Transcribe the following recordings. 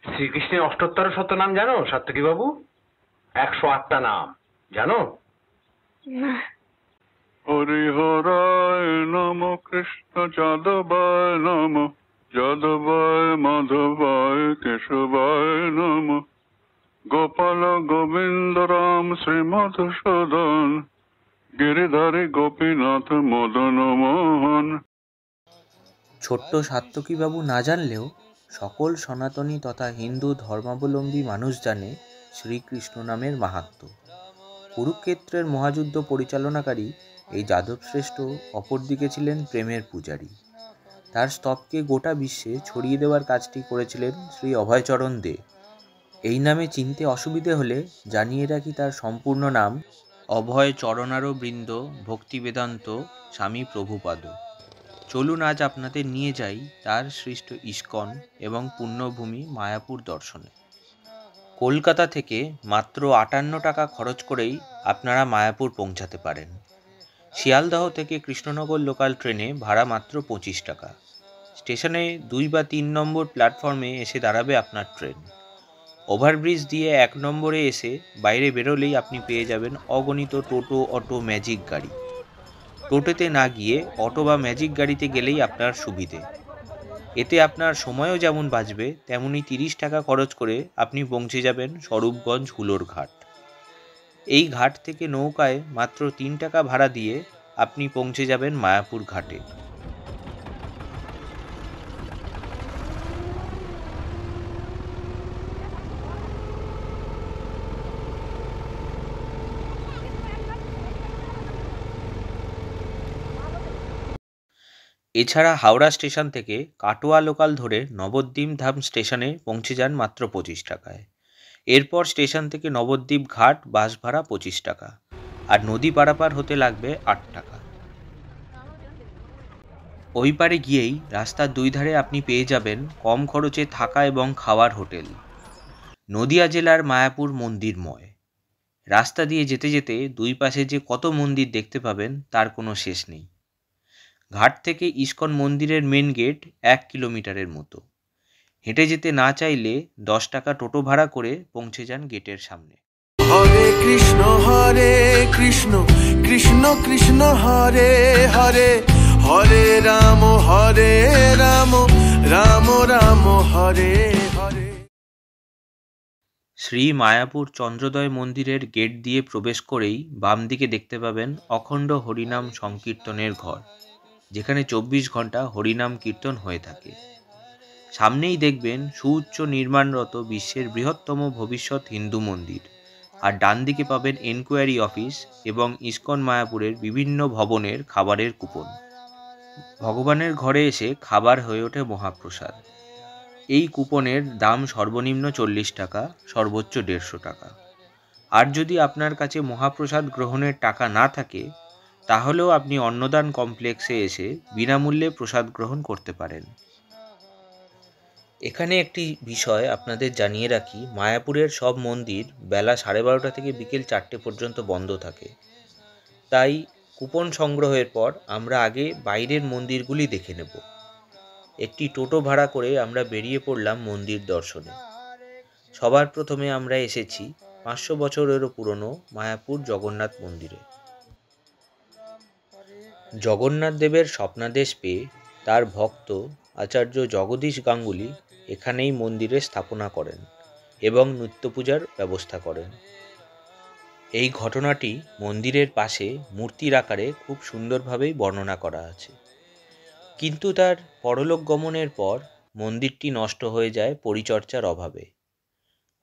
শ্রীকৃষ্ণের অষ্টোত্তর শত নাম জানো সাত্তকী বাবু? 108টা নাম জানো? না। হরিহরায় নম, কৃষ্ণ যাদবায় নম, যাদবায় মাধবায় কেশবায় নম, গোপাল গোবিন্দ রাম শ্রী মধুসূদন, গিরিধারী গোপীনাথ মদন মোহন। ছোট্ট সাত্তকীবাবু না জানলেও সকল সনাতনী তথা হিন্দু ধর্মাবলম্বী মানুষ জানে শ্রীকৃষ্ণ নামের মাহাত্ম্য। কুরুক্ষেত্রের মহাযুদ্ধ পরিচালনাকারী এই যাদবশ্রেষ্ঠ অপরদিকে ছিলেন প্রেমের পূজারী। তার স্তবকে গোটা বিশ্বে ছড়িয়ে দেওয়ার কাজটি করেছিলেন শ্রী অভয়চরণ দে। এই নামে চিনতে অসুবিধে হলে জানিয়ে রাখি, তার সম্পূর্ণ নাম অভয় চরণারো বৃন্দ ভক্তি বেদান্ত স্বামী প্রভুপাদ। চলুন আজ আপনাদের নিয়ে যাই তার সৃষ্ট ইস্কন এবং পুণ্যভূমি মায়াপুর দর্শনে। কলকাতা থেকে মাত্র 58 টাকা খরচ করেই আপনারা মায়াপুর পৌঁছাতে পারেন। শিয়ালদহ থেকে কৃষ্ণনগর লোকাল ট্রেনে ভাড়া মাত্র 25 টাকা। স্টেশনে 2 বা 3 নম্বর প্ল্যাটফর্মে এসে দাঁড়াবে আপনার ট্রেন। ওভারব্রিজ দিয়ে 1 নম্বরে এসে বাইরে বেরোলেই আপনি পেয়ে যাবেন অগণিত টোটো, অটো, ম্যাজিক গাড়ি। টোটোতে না গিয়ে অটো বা ম্যাজিক গাড়িতে গেলেই আপনার সুবিধে। এতে আপনার সময়ও যেমন বাঁচবে, তেমনি 30 টাকা খরচ করে আপনি পৌঁছে যাবেন স্বরূপগঞ্জ হুলোর ঘাট। এই ঘাট থেকে নৌকায় মাত্র 3 টাকা ভাড়া দিয়ে আপনি পৌঁছে যাবেন মায়াপুর ঘাটে। এছাড়া হাওড়া স্টেশন থেকে কাটোয়া লোকাল ধরে নবদ্বীপ ধাম স্টেশনে পৌঁছে যান মাত্র 25 টাকায়। এরপর স্টেশন থেকে নবদ্বীপ ঘাট বাস ভাড়া 25 টাকা, আর নদী পারাপার হতে লাগবে 8 টাকা। ওই পারে গিয়েই রাস্তার 2 ধারে আপনি পেয়ে যাবেন কম খরচে থাকা এবং খাওয়ার হোটেল। নদিয়া জেলার মায়াপুর মন্দিরময়। রাস্তা দিয়ে যেতে যেতে 2 পাশে যে কত মন্দির দেখতে পাবেন তার কোনো শেষ নেই। ঘাট থেকে ইস্কন মন্দিরের মেন গেট 1 কিলোমিটারের মতো। হেঁটে যেতে না চাইলে 10 টাকা টোটো ভাড়া করে পৌঁছে যান গেটের সামনে। হরে কৃষ্ণ কৃষ্ণ কৃষ্ণ হরে হরে, হরে রাম রাম রাম হরে হরে। শ্রী মায়াপুর চন্দ্রোদয় মন্দিরের গেট দিয়ে প্রবেশ করেই বাম দিকে দেখতে পাবেন অখণ্ড হরিনাম সংকীর্তনের ঘর, যেখানে 24 ঘন্টা হরিনাম কীর্তন হয়ে থাকে। সামনেই দেখবেন সুউচ্চ নির্মাণরত বিশ্বের বৃহত্তম ভবিষ্যৎ হিন্দু মন্দির, আর ডান দিকে পাবেন এনকোয়ারি অফিস এবং ইস্কন মায়াপুরের বিভিন্ন ভবনের খাবারের কুপন। ভগবানের ঘরে এসে খাবার হয়ে ওঠে মহাপ্রসাদ। এই কুপনের দাম সর্বনিম্ন 40 টাকা, সর্বোচ্চ 150 টাকা। আর যদি আপনার কাছে মহাপ্রসাদ গ্রহণের টাকা না থাকে, তাহলেও আপনি অন্নদান কমপ্লেক্সে এসে বিনামূল্যে প্রসাদ গ্রহণ করতে পারেন। এখানে একটি বিষয় আপনাদের জানিয়ে রাখি, মায়াপুরের সব মন্দির বেলা 12:30 থেকে বিকেল 4টে পর্যন্ত বন্ধ থাকে। তাই কুপন সংগ্রহের পর আমরা আগে বাইরের মন্দিরগুলি দেখে নেব। একটি টোটো ভাড়া করে আমরা বেরিয়ে পড়লাম মন্দির দর্শনে। সবার প্রথমে আমরা এসেছি 500 বছরেরও পুরনো মায়াপুর জগন্নাথ মন্দিরে। জগন্নাথ দেবের স্বপ্নাদেশ পেয়ে তার ভক্ত আচার্য জগদীশ গাঙ্গুলি এখানেই মন্দিরে স্থাপনা করেন এবং নিত্যপূজার ব্যবস্থা করেন। এই ঘটনাটি মন্দিরের পাশে মূর্তির আকারে খুব সুন্দরভাবেই বর্ণনা করা আছে। কিন্তু তার পরলোক গমনের পর মন্দিরটি নষ্ট হয়ে যায় পরিচর্যার অভাবে।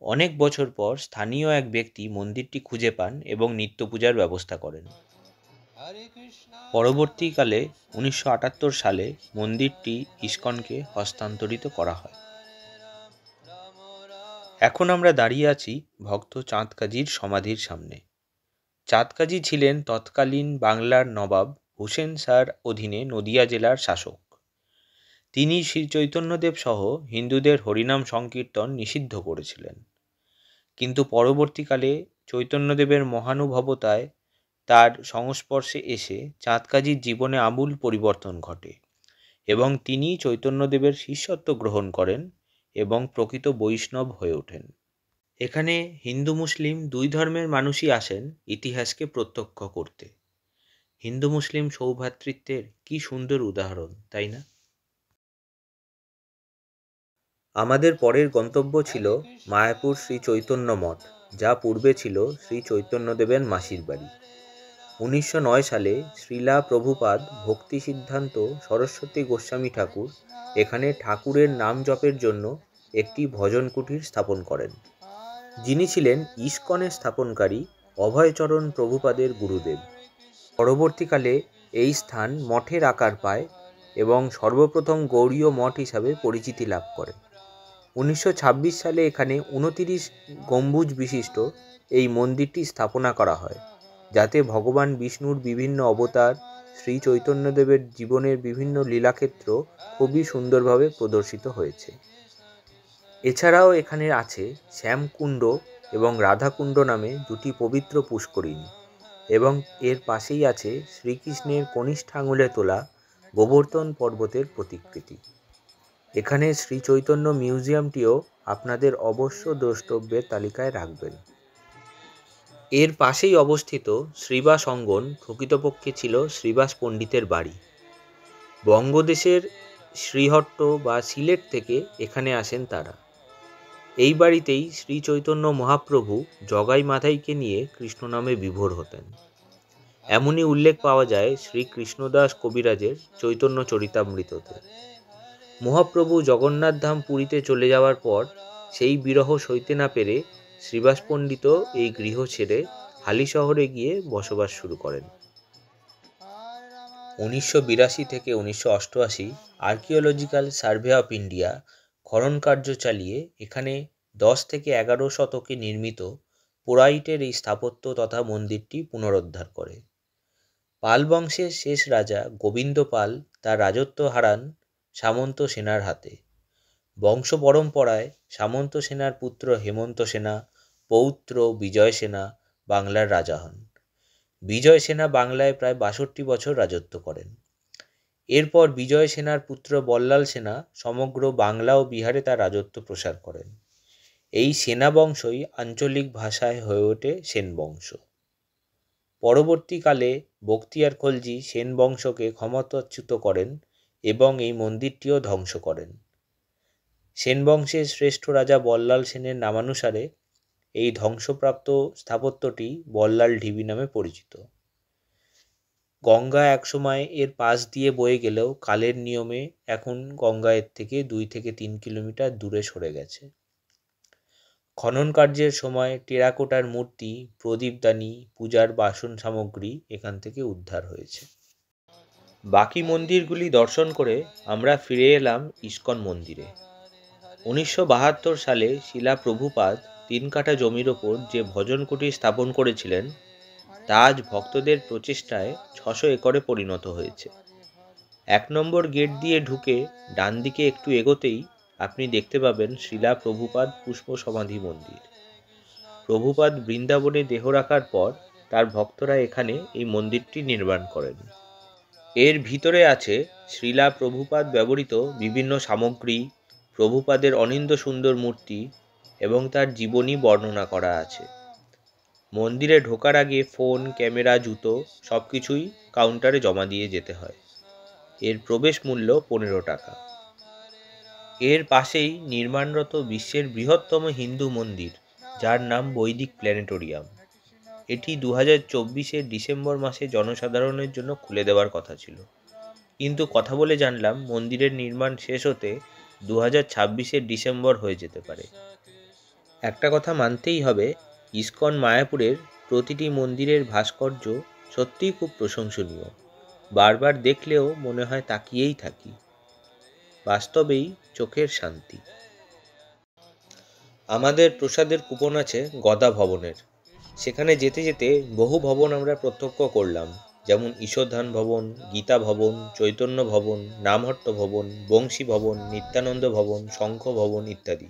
অনেক বছর পর স্থানীয় এক ব্যক্তি মন্দিরটি খুঁজে পান এবং নিত্যপূজার ব্যবস্থা করেন। পরবর্তীকালে 1978 সালে মন্দিরটি ইস্কনকে হস্তান্তরিত করা হয়। এখন আমরা দাঁড়িয়ে আছি ভক্ত চাঁদ কাজীর সমাধির সামনে। চাঁদ কাজী ছিলেন তৎকালীন বাংলার নবাব হুসেন শাহর অধীনে নদিয়া জেলার শাসক। তিনি শ্রী চৈতন্যদেব সহ হিন্দুদের হরিনাম সংকীর্তন নিষিদ্ধ করেছিলেন। কিন্তু পরবর্তীকালে চৈতন্যদেবের মহানুভবতায় তার সংস্পর্শে এসে চাঁদ কাজীর জীবনে আমূল পরিবর্তন ঘটে এবং তিনি চৈতন্যদেবের শিষ্যত্ব গ্রহণ করেন এবং প্রকৃত বৈষ্ণব হয়ে ওঠেন। এখানে হিন্দু মুসলিম দুই ধর্মের মানুষই আসেন ইতিহাসকে প্রত্যক্ষ করতে। হিন্দু মুসলিম সৌভ্রাতৃত্বের কি সুন্দর উদাহরণ, তাই না? আমাদের পরের গন্তব্য ছিল মায়াপুর শ্রী চৈতন্য মঠ, যা পূর্বে ছিল শ্রী চৈতন্যদেবের মাসির বাড়ি। 1909 সালে শ্রীলা প্রভুপাদ ভক্তি সিদ্ধান্ত সরস্বতী গোস্বামী ঠাকুর এখানে ঠাকুরের নাম জপের জন্য একটি ভজন কুটির স্থাপন করেন, যিনি ছিলেন ইস্কনের স্থাপনকারী অভয়চরণ প্রভুপাদের গুরুদেব। পরবর্তীকালে এই স্থান মঠের আকার পায় এবং সর্বপ্রথম গৌড়ীয় মঠ হিসাবে পরিচিতি লাভ করে। 1926 সালে এখানে 29 গম্বুজ বিশিষ্ট এই মন্দিরটি স্থাপনা করা হয়, যাতে ভগবান বিষ্ণুর বিভিন্ন অবতার, শ্রী চৈতন্যদেবের জীবনের বিভিন্ন লীলাক্ষেত্র খুবই সুন্দরভাবে প্রদর্শিত হয়েছে। এছাড়াও এখানে আছে শ্যামকুণ্ড এবং রাধাকুণ্ড নামে দুটি পবিত্র পুষ্করিণী, এবং এর পাশেই আছে শ্রীকৃষ্ণের কনিষ্ঠ আঙুলে তোলা গোবর্ধন পর্বতের প্রতিকৃতি। এখানে শ্রী চৈতন্য মিউজিয়ামটিও আপনাদের অবশ্য দ্রষ্টব্যের তালিকায় রাখবেন। এর পাশেই অবস্থিত শ্রীবাস অঙ্গন প্রকৃতপক্ষে ছিল শ্রীবাস পণ্ডিতের বাড়ি। বঙ্গদেশের শ্রীহট্ট বা সিলেট থেকে এখানে আসেন তারা। এই বাড়িতেই শ্রী চৈতন্য মহাপ্রভু জগাই মাধাইকে নিয়ে কৃষ্ণ নামে বিভোর হতেন। এমনই উল্লেখ পাওয়া যায় শ্রী কৃষ্ণদাস কবিরাজের চৈতন্য চরিতামৃততে। মহাপ্রভু জগন্নাথ ধাম পুরীতে চলে যাওয়ার পর সেই বিরহ সইতে না পেরে শ্রীবাস পণ্ডিত এই গৃহ ছেড়ে হালি শহরে গিয়ে বসবাস শুরু করেন। 1982 থেকে 1988 আর্কিওলজিক্যাল সার্ভে অফ ইন্ডিয়া খনন কার্য চালিয়ে এখানে 10 থেকে 11 শতকে নির্মিত পোড়াইটের এই স্থাপত্য তথা মন্দিরটি পুনরুদ্ধার করে। পাল বংশের শেষ রাজা গোবিন্দ পাল তার রাজত্ব হারান সামন্ত সেনার হাতে। বংশ পরম্পরায় সামন্ত সেনার পুত্র হেমন্ত সেনা, পৌত্র বিজয় সেনা বাংলার রাজা হন। বিজয় সেনা বাংলায় প্রায় 62 বছর রাজত্ব করেন। এরপর বিজয় সেনার পুত্র বল্লাল সেনা সমগ্র বাংলা ও বিহারে তার রাজত্ব প্রসার করেন। এই সেনা বংশই আঞ্চলিক ভাষায় হয়ে ওঠে সেন বংশ। পরবর্তীকালে বখতিয়ার খলজি সেন বংশকে ক্ষমতাচ্যুত করেন এবং এই মন্দিরটিও ধ্বংস করেন। সেন বংশের শ্রেষ্ঠ রাজা বল্লাল সেনের নামানুসারে এই ধ্বংসপ্রাপ্ত স্থাপত্যটি বল্লাল ঢিবি নামে পরিচিত। গঙ্গা একসময় এর পাশ দিয়ে বয়ে গেলেও কালের নিয়মে এখন গঙ্গা এর থেকে 2 থেকে 3 কিলোমিটার দূরে সরে গেছে। খনন কার্যের সময় টেরাকোটার মূর্তি, প্রদীপদানি, পূজার বাসন সামগ্রী এখান থেকে উদ্ধার হয়েছে। বাকি মন্দিরগুলি দর্শন করে আমরা ফিরে এলাম ইস্কন মন্দিরে। 1972 সালে শিলা প্রভুপাদ 3 কাঠা জমির ওপর যে ভজন কুটির স্থাপন করেছিলেন তা আজ ভক্তদের প্রচেষ্টায় 600 একরে পরিণত হয়েছে। 1 নম্বর গেট দিয়ে ঢুকে ডান দিকে একটু এগোতেই আপনি দেখতে পাবেন শিলা প্রভুপাদ পুষ্প সমাধি মন্দির। প্রভুপাদ বৃন্দাবনে দেহ রাখার পর তার ভক্তরা এখানে এই মন্দিরটি নির্মাণ করেন। এর ভিতরে আছে শ্রীলা প্রভুপাদ ব্যবহৃত বিভিন্ন সামগ্রী, প্রভুপাদের অনিন্দ্য সুন্দর মূর্তি এবং তার জীবনী বর্ণনা করা আছে। মন্দিরে ঢোকার আগে ফোন, ক্যামেরা, জুতো সব কিছুই কাউন্টারে জমা দিয়ে যেতে হয়। এর প্রবেশ মূল্য 15 টাকা। এর পাশেই নির্মাণরত বিশ্বের বৃহত্তম হিন্দু মন্দির, যার নাম বৈদিক প্ল্যানেটোরিয়াম। এটি 2024-এর ডিসেম্বর মাসে জনসাধারণের জন্য খুলে দেওয়ার কথা ছিল, কিন্তু কথা বলে জানলাম মন্দিরের নির্মাণ শেষ হতে 2026-এর ডিসেম্বর হয়ে যেতে পারে। একটা কথা মানতেই হবে, ইস্কন মায়াপুরের প্রতিটি মন্দিরের ভাস্কর্য সত্যিই খুব প্রশংসনীয়। বারবার দেখলেও মনে হয় তাকিয়েই থাকি। বাস্তবেই চোখের শান্তি। আমাদের প্রসাদের কুপন আছে গদা ভবনের। সেখানে যেতে যেতে বহু ভবন আমরা প্রত্যক্ষ করলাম, যেমন ঈশ্বরধান ভবন, গীতা ভবন, চৈতন্য ভবন, নামহট্ট ভবন, বংশী ভবন, নিত্যানন্দ ভবন, শঙ্খ ভবন ইত্যাদি।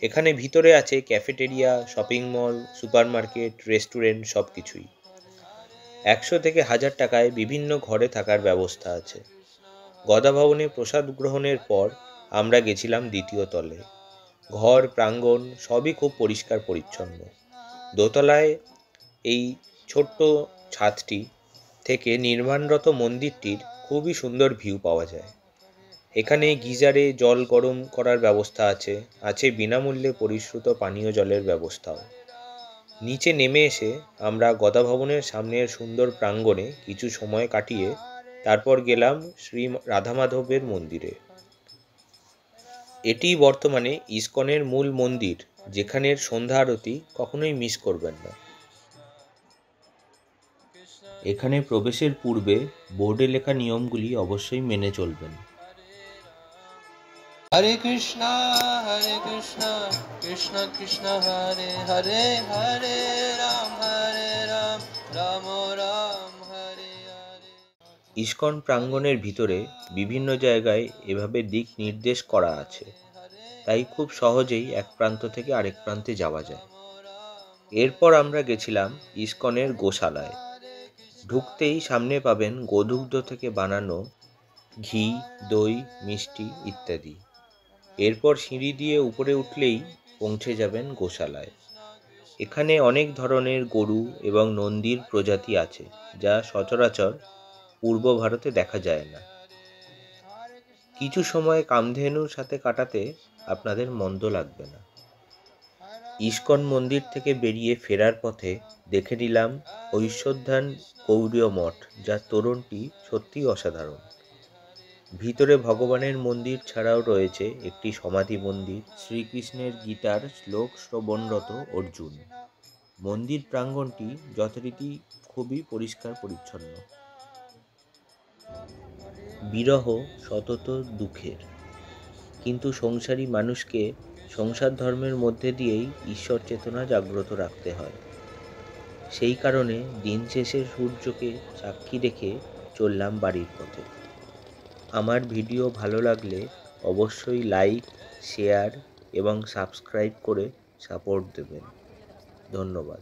এখানে ভিতরে আছে cafeteria, shopping mall, supermarket, restaurant সব কিছুই। 100 থেকে 1000 টাকায় বিভিন্ন ঘরে থাকার ব্যবস্থা আছে। গদা ভবনে প্রসাদ গ্রহণের পর আমরা গেছিলাম দ্বিতীয় তলে। ঘর প্রাঙ্গণ সবই খুব পরিষ্কার পরিচ্ছন্ন। দোতলায় এই ছোট্ট ছাদটি থেকে নির্মাণরত মন্দিরটির খুবই সুন্দর ভিউ পাওয়া যায়। এখানে গিজারে জল গরম করার ব্যবস্থা আছে বিনামূল্যে পরিশ্রুত পানীয় জলের ব্যবস্থাও। নিচে নেমে এসে আমরা গদা ভবনের সামনের সুন্দর প্রাঙ্গণে কিছু সময় কাটিয়ে তারপর গেলাম শ্রী রাধামাধবের মন্দিরে। এটি বর্তমানে ইসকনের মূল মন্দির, যেখানের সন্ধ্যা আরতি কখনোই মিস করবেন না। এখানে প্রবেশের পূর্বে বোর্ডে লেখা নিয়মগুলি অবশ্যই মেনে চলবেন। হরে কৃষ্ণ কৃষ্ণ কৃষ্ণ হরে হরে হরে রাম রাম রাম হরে হরে। ইসকন প্রাঙ্গণের ভিতরে বিভিন্ন জায়গায় এভাবে দিক নির্দেশ করা আছে, তাই খুব সহজেই এক প্রান্ত থেকে আরেক প্রান্তে যাওয়া যায়। এরপর আমরা গেছিলাম ইসকনের গোশালায়। ঢুকতেই সামনে পাবেন গোদুগ্ধ থেকে বানানো ঘি, দই, মিষ্টি ইত্যাদি। এরপর সিঁড়ি দিয়ে উপরে উঠলেই পৌঁছে যাবেন গোশালায়। এখানে অনেক ধরনের গরু এবং নন্দীর প্রজাতি আছে, যা সচরাচর পূর্ব ভারতে দেখা যায় না। কিছু সময় কামধেনুর সাথে কাটাতে আপনাদের মন্দ লাগবে না। ইসকন মন্দির থেকে বেরিয়ে ফেরার পথে দেখে নিলাম ঐশ্বর্যান গৌড়ীয় মঠ, যার তোরণটি সত্যিই অসাধারণ। ভিতরে ভগবানের মন্দির ছাড়াও রয়েছে একটি সমাধি মন্দির, শ্রীকৃষ্ণের গীতার শ্লোক শ্রবণরত অর্জুন। মন্দির প্রাঙ্গণটি যথারীতি খুবই পরিষ্কার পরিচ্ছন্ন। বিরহ সতত দুঃখের, কিন্তু সংসারী মানুষকে সংসার ধর্মের মধ্যে দিয়েই ঈশ্বর চেতনা জাগ্রত রাখতে হয়। সেই কারণে দিন শেষে সূর্যকে সাক্ষী রেখে চললাম বাড়ির পথে। আমার ভিডিও ভালো লাগলে অবশ্যই লাইক, শেয়ার এবং সাবস্ক্রাইব করে সাপোর্ট দেবেন। ধন্যবাদ।